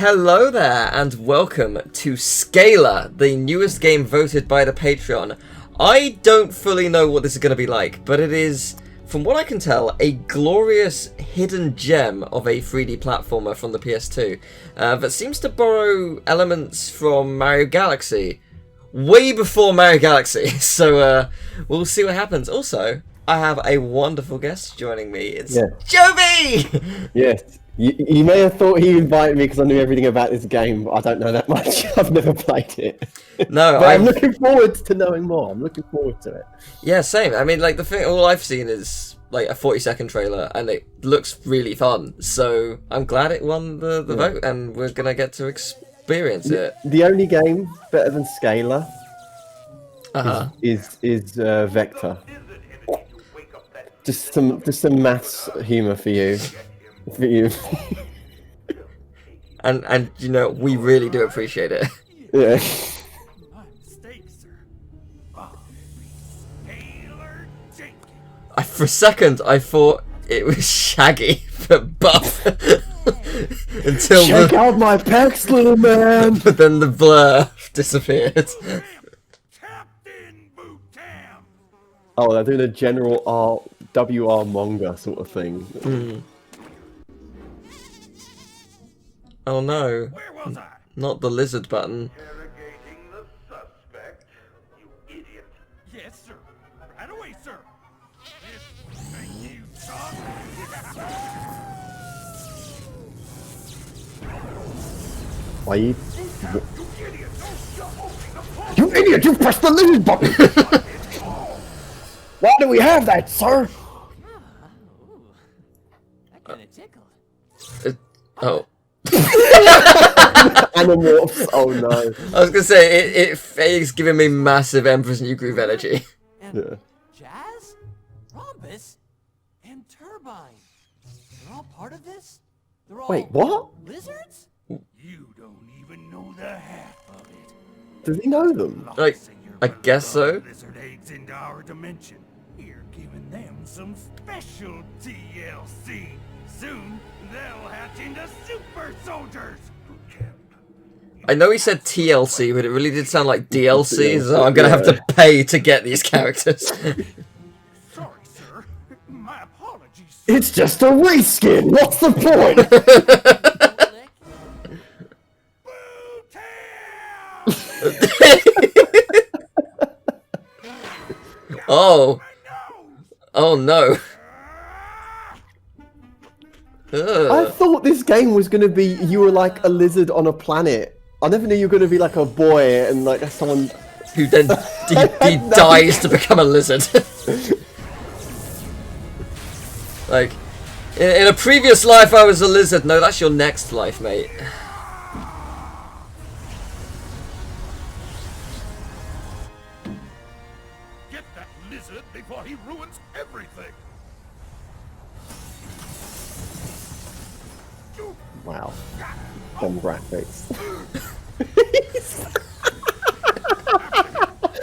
Hello there, and welcome to Scala, the newest game voted by the Patreon. I don't fully know what this is going to be like, but it is, from what I can tell, a glorious hidden gem of a 3D platformer from the PS2 that seems to borrow elements from Mario Galaxy, way before Mario Galaxy, so we'll see what happens. Also, I have a wonderful guest joining me. It's Joby! Yes. You may have thought he invited me because I knew everything about this game, but I don't know that much. I've never played it. No, but I'm looking forward to knowing more. I'm looking forward to it. Yeah, same. I mean, like, the thing, all I've seen is like a 40-second trailer, and it looks really fun. So I'm glad it won the vote, and we're gonna get to experience it. The only game better than Scala is Vector. Just some maths humour for you. and you know, we really do appreciate it. Yeah. For a second I thought it was Shaggy, but buff. Until check out my pecs, little man. But then the blur disappeared. Oh, they're doing a general WR manga sort of thing. Oh no, not the lizard button. Interrogating the suspect, you idiot. Yes, sir. Right away, sir. Thank you, Tom. Why you idiot! You pressed the lizard button! Why do we have that, sir? That kind of tickled. Oh. Animorphs. Oh no. I was gonna say it's giving me massive Emperor's New Groove energy. And Yeah. Jazz, Rhombus, and Turbine. They're all part of this? They're all Wait, what? lizards? You don't even know the half of it. Does he know them? Like, I guess so. Lizard eggs into our dimension. We're giving them some special TLC. Soon, they'll hatch into super soldiers. I know he said TLC, but it really did sound like DLC, so I'm gonna have to pay to get these characters. Sorry, sir. My apologies. It's just a reskin. What's the point? Oh. Oh no. I thought this game was gonna be you were like a lizard on a planet. I never knew you were gonna be like a boy and like someone Who then he dies to become a lizard. Like, in a previous life I was a lizard. No, that's your next life, mate. Get that lizard before he ruins everything. wow. Them graphics.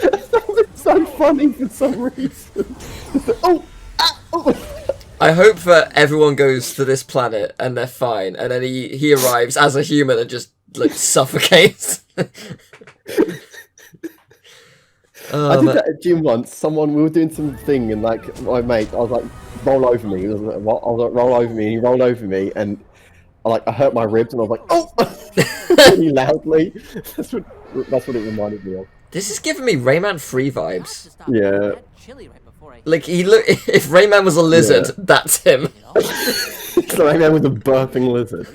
It's so funny for some reason. Oh! I hope that everyone goes to this planet and they're fine, and then he arrives as a human and just like suffocates. I did that at gym once. We were doing something, and like my mate, I was like, roll over me. I was like, what? I was like, roll over me, and he rolled over me, and I hurt my ribs, and I was like, oh, really loudly. That's what it reminded me of. This is giving me Rayman 3 vibes. Yeah. Like if Rayman was a lizard, that's him. So Rayman was a burping lizard.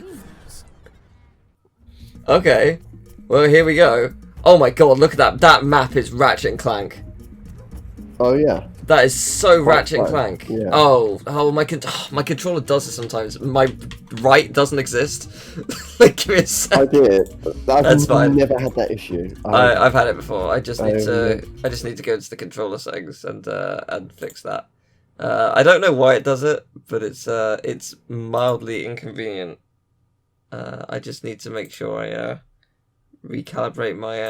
Okay, well here we go. Oh my god, look at that! That map is Ratchet and Clank. Oh yeah. That is so Ratchet and Right. Clank. Yeah. Oh, my controller does it sometimes. My right doesn't exist. Like, give me a sec. I did. That's fine. Never had that issue. I've had it before. I just need yeah. to go into the controller settings and fix that. I don't know why it does it, but it's mildly inconvenient. I just need to make sure I recalibrate my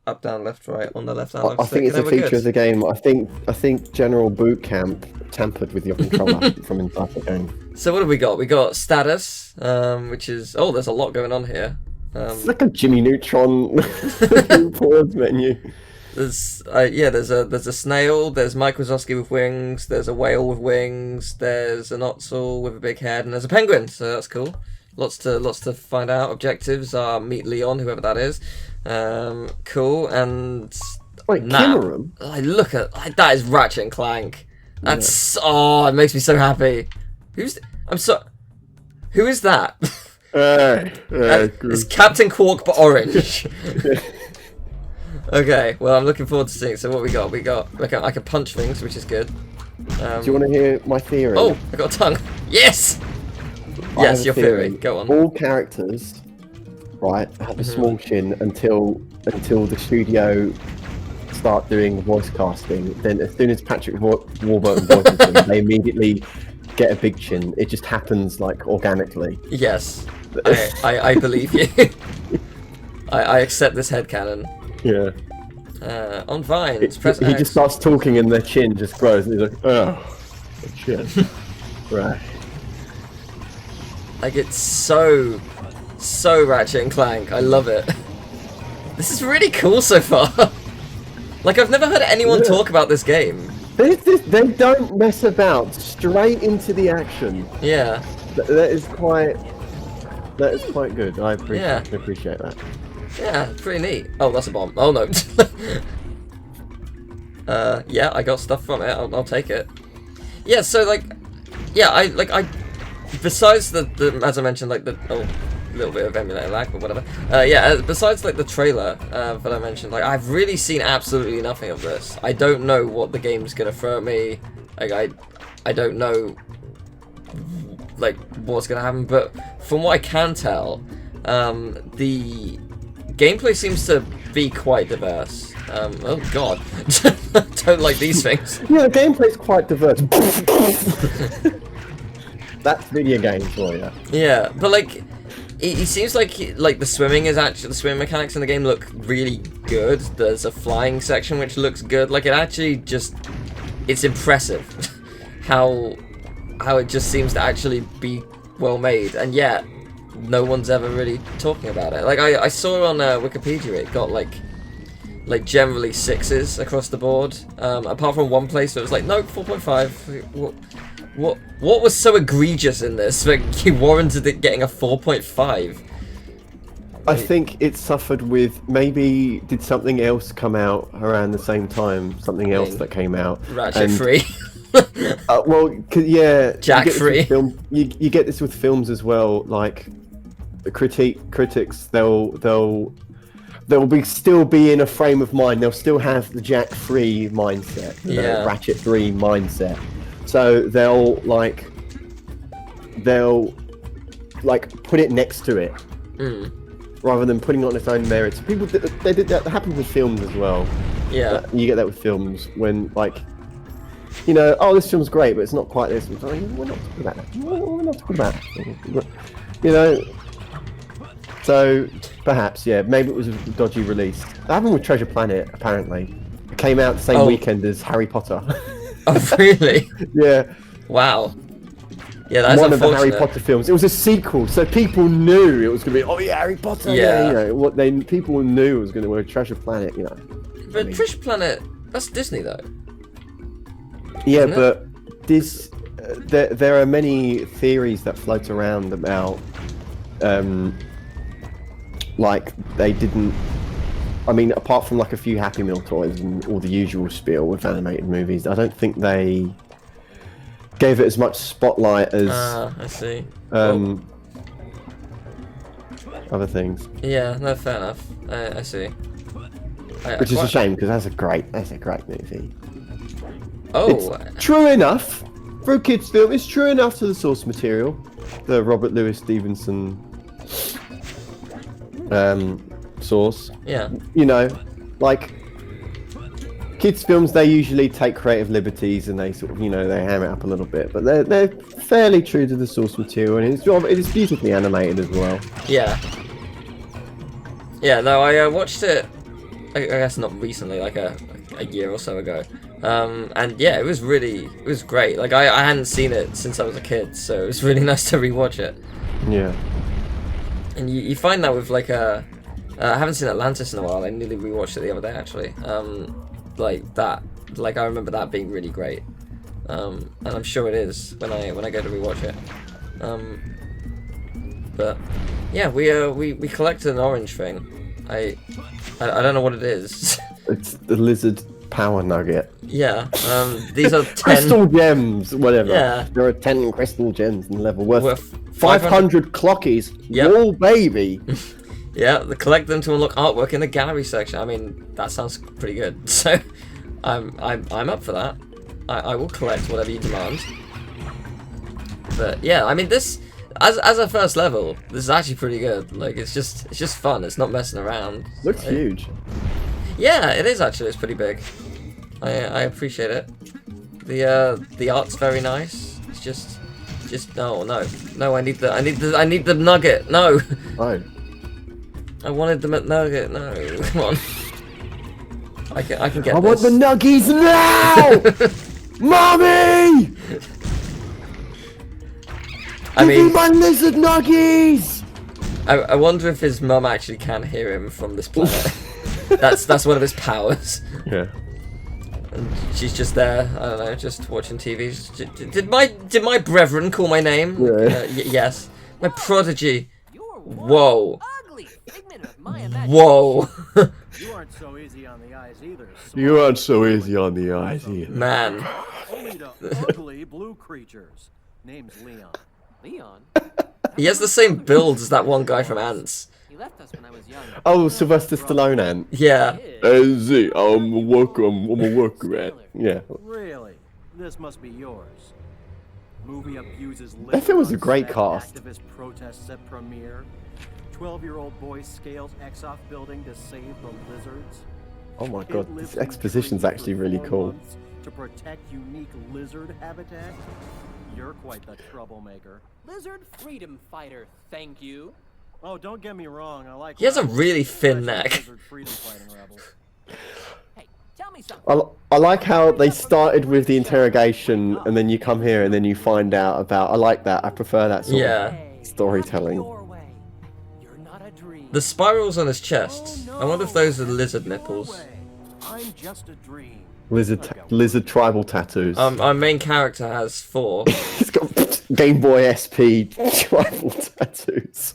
up, down, left, right on the left hand. I think it's a feature of the game. I think General Boot Camp tampered with your controller from inside the game. So what have we got? We got status, which is there's a lot going on here. It's like a Jimmy Neutron pause menu. There's there's a snail, there's Mike Wazowski with wings, there's a whale with wings, there's an otzel with a big head, and there's a penguin, so that's cool. Lots to find out. Objectives are meet Leon, whoever that is. Cool, and wait, Kimmerum? Look at that is Ratchet and Clank. That's it makes me so happy. Who is that? It's Captain Quark but orange. Okay, well I'm looking forward to seeing. So what we got? I can punch things, which is good. Do you want to hear my theory? Oh, I got a tongue. Yes. Yes, your theory. Go on. All characters, right, have a small chin until the studio start doing voice casting. Then as soon as Patrick Warburton voices them, they immediately get a big chin. It just happens like organically. Yes, I believe you. I accept this headcanon. Yeah. On Vines, he just starts talking and their chin just grows, and he's like, oh, the chin. Right. Like, it's so Ratchet and Clank. I love it. This is really cool so far. Like, I've never heard anyone talk about this game. They don't mess about. Straight into the action. Yeah. That is quite good. I appreciate that. Yeah, pretty neat. Oh, that's a bomb. Oh no. Yeah, I got stuff from it. I'll take it. Yeah, so like, yeah, I besides the as I mentioned, like the little bit of emulator lag, but whatever. Yeah, besides like the trailer that I mentioned, like I've really seen absolutely nothing of this. I don't know what the game's gonna throw at me. Like I don't know like what's gonna happen, but from what I can tell, the gameplay seems to be quite diverse. Oh god, don't like these things. Yeah, the gameplay's quite diverse. That's video games for you. Yeah, but like, it seems like the swimming mechanics in the game look really good. There's a flying section which looks good. Like, it actually it's impressive how it just seems to actually be well made, and yet no one's ever really talking about it. Like, I saw on Wikipedia it got like generally 6s across the board, apart from one place where it was like, no, 4.5. What was so egregious in this that you warranted it getting a 4.5? I think it suffered with, maybe did something else come out around the same time? Something else that came out. Ratchet free. Well, yeah. Jack free. You get this with films as well. Like the critics, they'll still be in a frame of mind. They'll still have the Jack free mindset, the Ratchet free mindset. So they'll put it next to it, rather than putting it on its own merits. People, they did that. That happened with films as well. Yeah, you get that with films when, like, you know, oh, this film's great, but it's not quite this. Like, we're not talking about that. We're not talking about that. You know. So perhaps, yeah, maybe it was a dodgy release. That happened with Treasure Planet. Apparently, it came out the same weekend as Harry Potter. Oh, really? Yeah. Wow. Yeah, that's one of the Harry Potter films. It was a sequel, so people knew it was going to be, oh yeah, Harry Potter. Yeah. You know, people knew it was going to be Treasure Planet. You know. But Treasure Planet, that's Disney though. Yeah, but this, there are many theories that float around about, like they didn't. I mean, apart from like a few Happy Meal toys and all the usual spiel with animated movies, I don't think they gave it as much spotlight as I see. Other things. Yeah, no, fair enough. I see. Which is a shame, because that's a great movie. Oh, it's true enough for a kids' film. It's true enough to the source material, the Robert Louis Stevenson source. Yeah. You know, like kids' films, they usually take creative liberties and they sort of, you know, they ham it up a little bit, but they're fairly true to the source material, and it is beautifully animated as well. Yeah. Yeah. No, I watched it. I guess not recently, like a year or so ago. And yeah, it was great. Like I hadn't seen it since I was a kid, so it was really nice to rewatch it. Yeah. And you find that with like I haven't seen Atlantis in a while. I nearly rewatched it the other day actually. Like that, like I remember that being really great. And I'm sure it is when I go to rewatch it. But yeah, we collected an orange thing. I don't know what it is. It's the lizard power nugget. Yeah. These are 10 crystal gems, whatever. Yeah. There are 10 crystal gems in the level worth 500 clockies. Yep. Whoa, baby. Yeah, collect them to unlock artwork in the gallery section. I mean, that sounds pretty good. So, I'm up for that. I will collect whatever you demand. But yeah, I mean this as a first level, this is actually pretty good. Like it's just fun. It's not messing around. Looks huge. Yeah, it is actually. It's pretty big. I appreciate it. The art's very nice. It's just no. I need the nugget. No. Oh. I wanted the nugget. No, come on. I can get. I want the nuggies now, mommy. I mean, give me my lizard nuggies. I wonder if his mum actually can hear him from this planet. that's one of his powers. Yeah. And she's just there. I don't know, just watching TV. Did my brethren call my name? Yeah. Yes. My prodigy. You're Whoa. ugly. Figment of my imagination. Whoa. You aren't so easy on the eyes either. You aren't so easy on the eyes either. Man. Only the ugly blue creatures. Name's Leon. Leon? He has the same build as that one guy from Ants. He left us when I was young. Oh, Sylvester Stallone ant. Yeah. I'm a worker ant. Yeah. Really? This must be yours. Movie abuses That film was a lizard great on cast. Activist protests at premiere. 12-year-old boy scales X-off building to save the lizards. Oh my Kid god, lives this in exposition's trees actually for really 4 cool. months to protect unique lizard habitat. You're quite the troublemaker. Lizard freedom fighter, thank you. Oh, don't get me wrong. I like. He has a rebels, really thin especially neck. Lizard freedom fighting rebels. Hey, tell me something. I like how they started with the interrogation and then you come here and then you find out about. I like that. I prefer that sort Yeah. of storytelling. Your way. You're not a dream. The spirals on his chest. I wonder if those are lizard nipples. No way. I'm just a dream. Lizard tribal tattoos. Our main character has 4. He's got Game Boy SP tribal tattoos.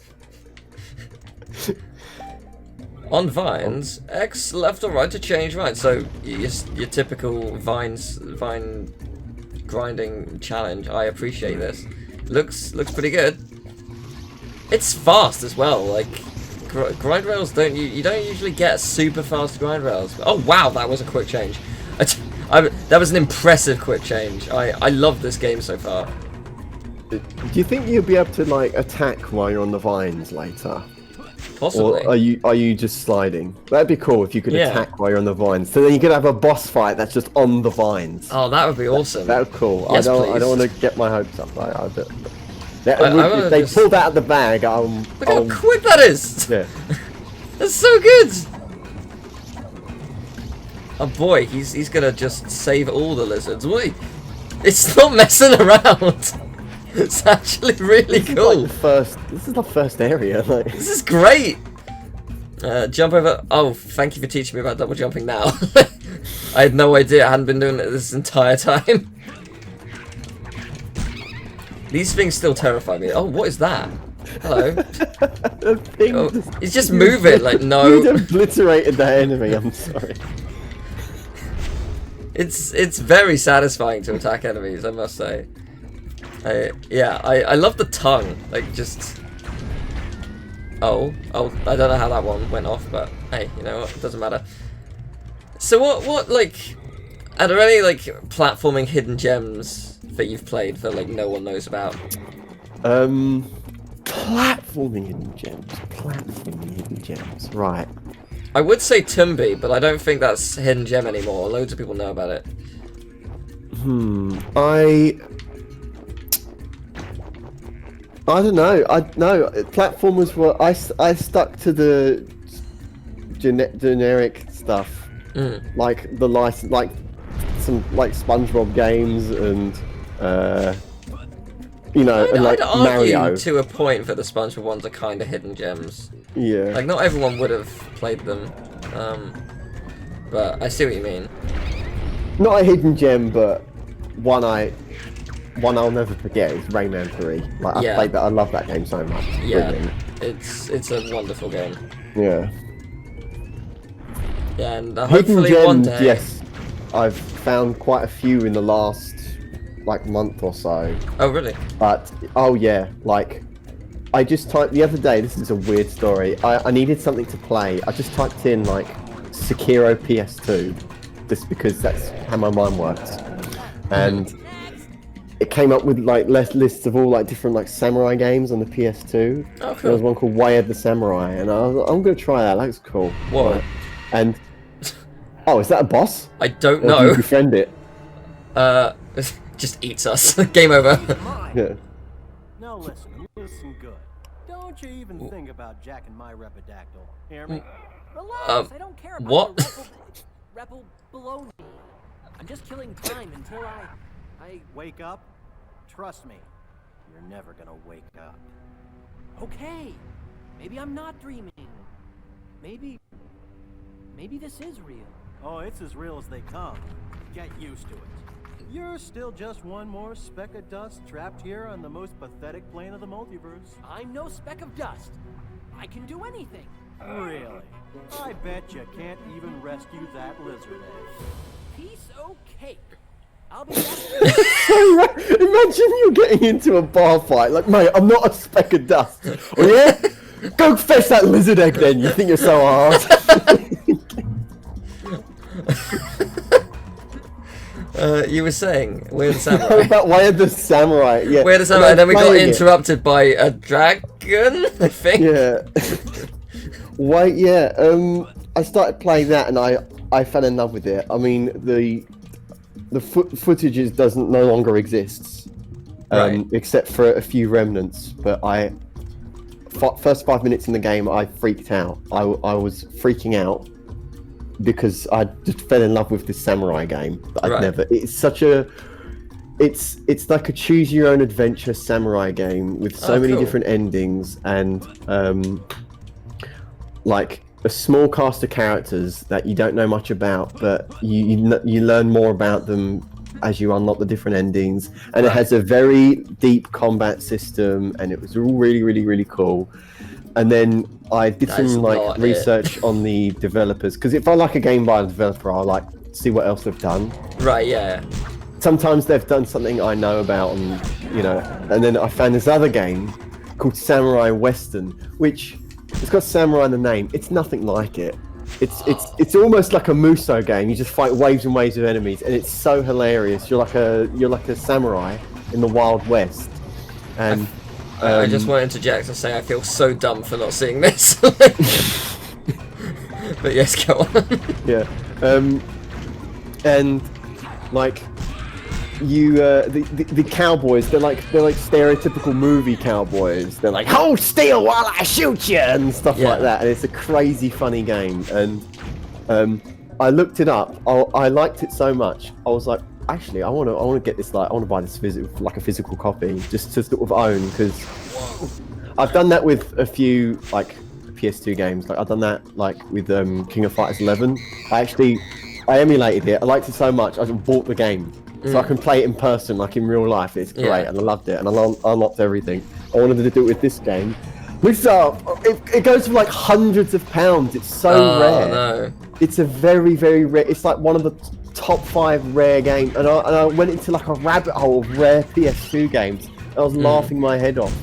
On vines, X left or right to change right. So your typical vine grinding challenge. I appreciate this. Looks pretty good. It's fast as well. Like grind rails you don't usually get super fast grind rails. Oh wow, that was a quick change. That was an impressive quick change. I love this game so far. Do you think you'll be able to like attack while you're on the vines later? Possibly. Or are you just sliding? That'd be cool if you could Yeah. attack while you're on the vines. So then you could have a boss fight that's just on the vines. Oh, that would be awesome. That would be cool. Yes, I please. don't want to get my hopes up. wanna If they just- pulled that out of the bag, Look how quick that is. yeah. That's so good. Oh boy, he's gonna just save all the lizards. Wait, it's not messing around. It's actually really This is cool. like this is the first area. Like. This is great. Jump over. Oh, thank you for teaching me about double jumping now. I had no idea. I hadn't been doing it this entire time. These things still terrify me. Oh, what is that? Hello. The thing Oh, just- he's just moving. Like You no. obliterated that enemy. I'm sorry. It's very satisfying to attack enemies, I must say. I love the tongue. Like just. Oh, I don't know how that one went off, but hey, you know what? It doesn't matter. So what like, are there any like platforming hidden gems that you've played that like no one knows about? Platforming hidden gems. Platforming hidden gems. Right. I would say Tumby, but I don't think that's a hidden gem anymore. Loads of people know about it. I don't know. Platformers were. I stuck to the generic stuff, like the license, like some like SpongeBob games and You know, and like I'd argue Mario. to a point that the SpongeBob ones are kind of hidden gems. Yeah. Like, not everyone would have played them, but I see what you mean. Not a hidden gem, but one I'll never forget is Rayman 3. Like, I played that. I love that game so much. Yeah, Brilliant. it's a wonderful game. Yeah. Yeah, and Hidden hopefully gems, one day. yes. I've found quite a few in the last like month or so. Oh really? But oh yeah, like I just typed the other day. This is a weird story. I needed something to play. I just typed in like Sekiro PS2, just because that's how my mind works, and it came up with like lists of all like different like samurai games on the PS2. Oh, cool. There was one called Way of the Samurai, and I was like, I'm gonna try that. That looks cool. What? Right. And oh, is that a boss? I don't Or do know. you befriend it? Just eats us. Game over. Yeah. Now listen good. Don't you even think about jacking my repidactyl. Hear me? Relax, I don't care about what? your rebel below me. I'm just killing time until I... Wake up? Trust me, you're never gonna wake up. Okay, maybe I'm not dreaming. Maybe this is real. Oh, it's as real as they come. Get used to it. You're still just one more speck of dust trapped here on the most pathetic plane of the multiverse. I'm no speck of dust. I can do anything. Really? I bet you can't even rescue that lizard egg. Piece of cake. I'll be back. Imagine you getting into a bar fight, like, mate, I'm not a speck of dust. Oh yeah? Go fetch that lizard egg then, you think you're so hard. You were saying Way of the Samurai. About Way of the Samurai, yeah. Way of the Samurai, and then we got interrupted by a dragon, I think. Yeah. Wait, yeah, I started playing that and I fell in love with it. I mean, the footage doesn't no longer exists, Right. except for a few remnants. But first 5 minutes in the game, I freaked out. I was freaking out because I just fell in love with this samurai game that I'd Right. never. It's such a. It's like a choose your own adventure samurai game with so many cool. different endings and like a small cast of characters that you don't know much about, but you learn more about them as you unlock the different endings. And it has a very deep combat system, and it was all really cool. And then I did That's some not like it. research on the developers, because if I like a game by a developer, I like see what else they've done. Right, yeah. Sometimes they've done something I know about, and you know. And then I found this other game called Samurai Western, which it's got samurai in the name. It's nothing like it. It's almost like a Muso game. You just fight waves and waves of enemies, and it's so hilarious. You're like a samurai in the Wild West, and I just want to interject and say I feel so dumb for not seeing this. But yes, go on. yeah, and like you, the cowboys, they're like stereotypical movie cowboys. They're like, hold still while I shoot you and stuff like that. And it's a crazy funny game. And I looked it up. I liked it so much. I was like, actually, I want to get this. Like, I want to buy this a physical copy, just to sort of own, because I've done that with a few like PS2 games. Like I've done that like with King of Fighters 11. I emulated it. I liked it so much. I just bought the game. So I can play it in person, like in real life. It's great, and I loved it, and I unlocked everything. I wanted to do it with this game. Which it goes for like hundreds of pounds. It's so rare. No. It's a very rare. It's like one of the top 5 rare games. And I went into like a rabbit hole of rare PS2 games. I was laughing my head off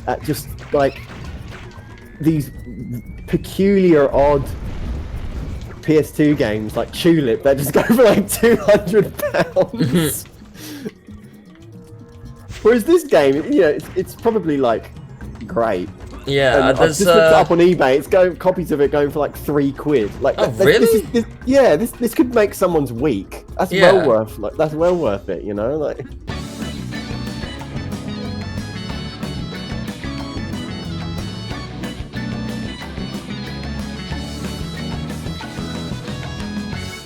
at just like these peculiar, odd PS2 games like Tulip that just go for like £200. Whereas this game, you know, it's probably like great. Yeah, I've just looked it up on eBay. It's copies of it going for like £3. Like, really? This could make someone's week. That's well worth it. You know, like.